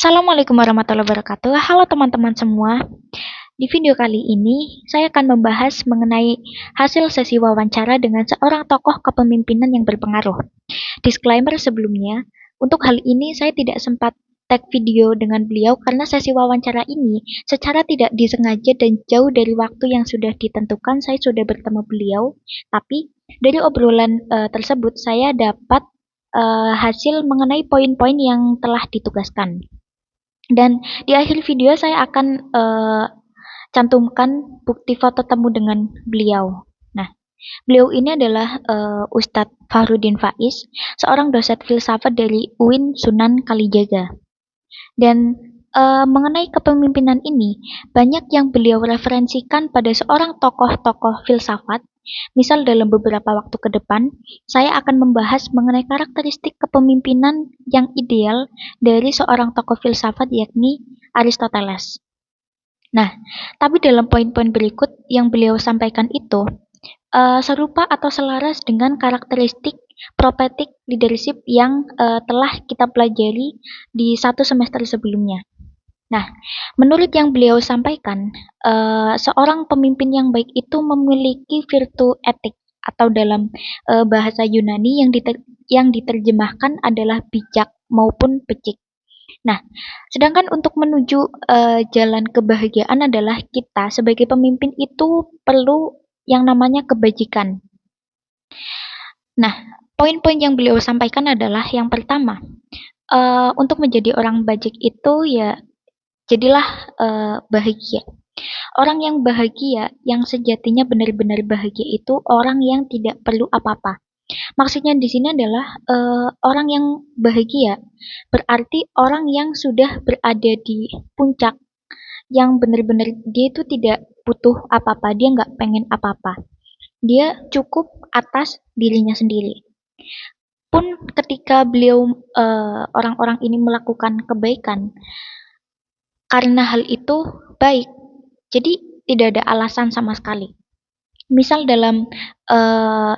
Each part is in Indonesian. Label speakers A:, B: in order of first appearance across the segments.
A: Assalamualaikum warahmatullahi wabarakatuh. Halo teman-teman semua. Di video kali ini, saya akan membahas mengenai hasil sesi wawancara dengan seorang tokoh kepemimpinan yang berpengaruh. Disclaimer sebelumnya, untuk hal ini saya tidak sempat tag video dengan beliau karena sesi wawancara ini secara tidak disengaja dan jauh dari waktu yang sudah ditentukan saya sudah bertemu beliau. Tapi dari obrolan tersebut saya dapat hasil mengenai poin-poin yang telah ditugaskan. Dan di akhir video saya akan cantumkan bukti foto temu dengan beliau. Nah, beliau ini adalah Ustadz Fahrudin Faiz, seorang dosen filsafat dari UIN Sunan Kalijaga. Dan mengenai kepemimpinan ini, banyak yang beliau referensikan pada seorang tokoh-tokoh filsafat. Misal dalam beberapa waktu ke depan, saya akan membahas mengenai karakteristik kepemimpinan yang ideal dari seorang tokoh filsafat yakni Aristoteles. Nah, tapi dalam poin-poin berikut yang beliau sampaikan itu serupa atau selaras dengan karakteristik prophetic leadership yang telah kita pelajari di satu semester sebelumnya. Nah, menurut yang beliau sampaikan, seorang pemimpin yang baik itu memiliki virtu etik atau dalam bahasa Yunani yang diterjemahkan adalah bijak maupun becik. Nah, sedangkan untuk menuju jalan kebahagiaan adalah kita sebagai pemimpin itu perlu yang namanya kebajikan. Nah, poin-poin yang beliau sampaikan adalah yang pertama, untuk menjadi orang bajik itu ya jadilah bahagia. Orang yang bahagia, yang sejatinya benar-benar bahagia itu orang yang tidak perlu apa-apa. Maksudnya di sini adalah orang yang bahagia berarti orang yang sudah berada di puncak, yang benar-benar dia itu tidak butuh apa-apa, dia nggak pengen apa-apa. Dia cukup atas dirinya sendiri. Pun ketika beliau orang-orang ini melakukan kebaikan, karena hal itu baik, jadi tidak ada alasan sama sekali. Misal dalam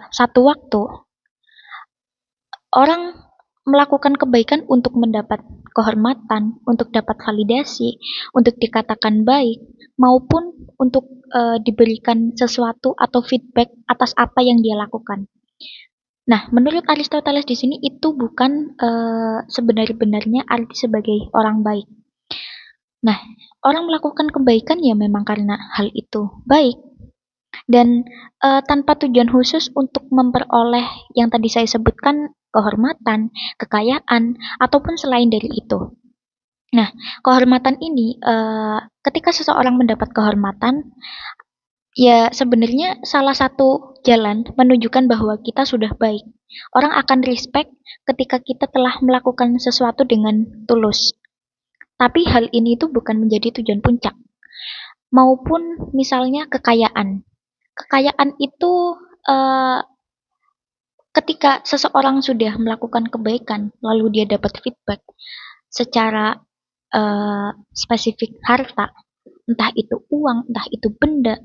A: satu waktu, orang melakukan kebaikan untuk mendapat kehormatan, untuk dapat validasi, untuk dikatakan baik, maupun untuk diberikan sesuatu atau feedback atas apa yang dia lakukan. Nah, menurut Aristoteles di sini itu bukan sebenar-benarnya arti sebagai orang baik. Nah, orang melakukan kebaikan ya memang karena hal itu baik dan tanpa tujuan khusus untuk memperoleh yang tadi saya sebutkan kehormatan, kekayaan, ataupun selain dari itu. Nah, kehormatan ini ketika seseorang mendapat kehormatan, ya sebenarnya salah satu jalan menunjukkan bahwa kita sudah baik. Orang akan respect ketika kita telah melakukan sesuatu dengan tulus. Tapi hal ini itu bukan menjadi tujuan puncak. Maupun misalnya kekayaan. Kekayaan itu ketika seseorang sudah melakukan kebaikan, lalu dia dapat feedback secara spesifik harta, entah itu uang, entah itu benda,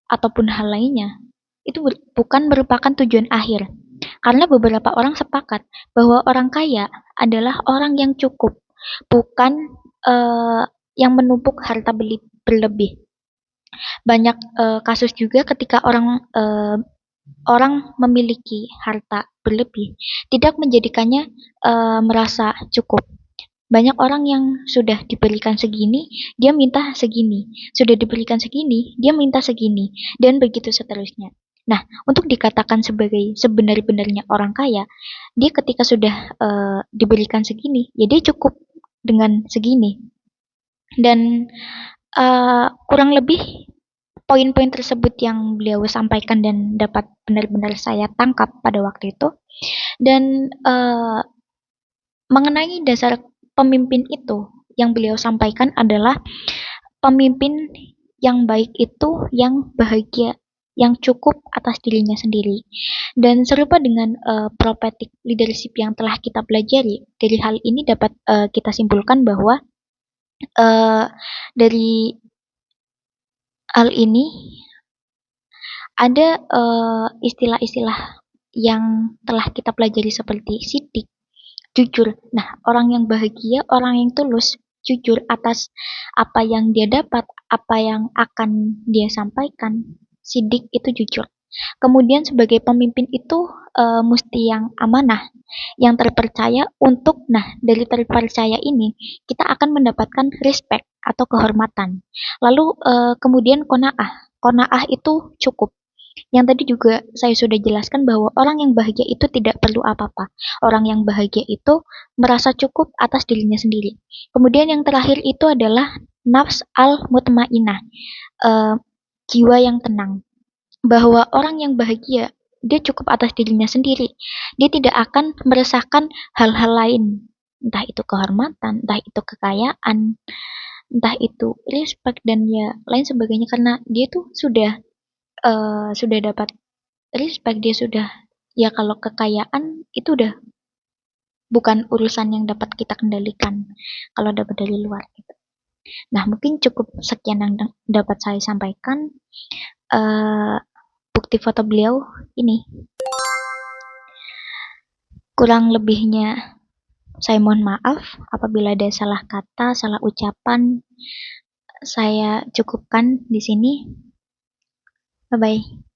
A: ataupun hal lainnya, itu bukan merupakan tujuan akhir. Karena beberapa orang sepakat bahwa orang kaya adalah orang yang cukup, bukan yang menumpuk harta berlebih. Banyak kasus juga ketika orang memiliki harta berlebih tidak menjadikannya merasa cukup. Banyak orang yang sudah diberikan segini, dia minta segini. Sudah diberikan segini, dia minta segini. Dan begitu seterusnya. Nah, untuk dikatakan sebagai sebenar-benarnya orang kaya, dia ketika sudah diberikan segini, ya dia cukup dengan segini. Dan kurang lebih poin-poin tersebut yang beliau sampaikan dan dapat benar-benar saya tangkap pada waktu itu. Dan mengenai dasar pemimpin itu yang beliau sampaikan adalah pemimpin yang baik itu yang bahagia, yang cukup atas dirinya sendiri. Dan serupa dengan prophetic leadership yang telah kita pelajari, dari hal ini dapat kita simpulkan bahwa dari hal ini ada istilah-istilah yang telah kita pelajari seperti sidik, jujur. Nah, orang yang bahagia, orang yang tulus, jujur atas apa yang dia dapat, apa yang akan dia sampaikan. Sidik itu jujur. Kemudian sebagai pemimpin itu mesti yang amanah, yang terpercaya untuk, nah dari terpercaya ini kita akan mendapatkan respect atau kehormatan. Lalu kemudian kona'ah. Kona'ah itu cukup. Yang tadi juga saya sudah jelaskan bahwa orang yang bahagia itu tidak perlu apa-apa. Orang yang bahagia itu merasa cukup atas dirinya sendiri. Kemudian yang terakhir itu adalah nafs al-mutmainah, eh, jiwa yang tenang. Bahwa orang yang bahagia, dia cukup atas dirinya sendiri. Dia tidak akan meresahkan hal-hal lain. Entah itu kehormatan, entah itu kekayaan, entah itu respect dan ya lain sebagainya karena dia tuh sudah dapat respect, dia sudah, ya kalau kekayaan itu udah bukan urusan yang dapat kita kendalikan kalau dapat dari luar gitu. Nah, mungkin cukup sekian yang dapat saya sampaikan. uh, Bukti foto beliau ini. Kurang lebihnya saya mohon maaf apabila ada salah kata, salah ucapan. Saya cukupkan di sini. Bye bye.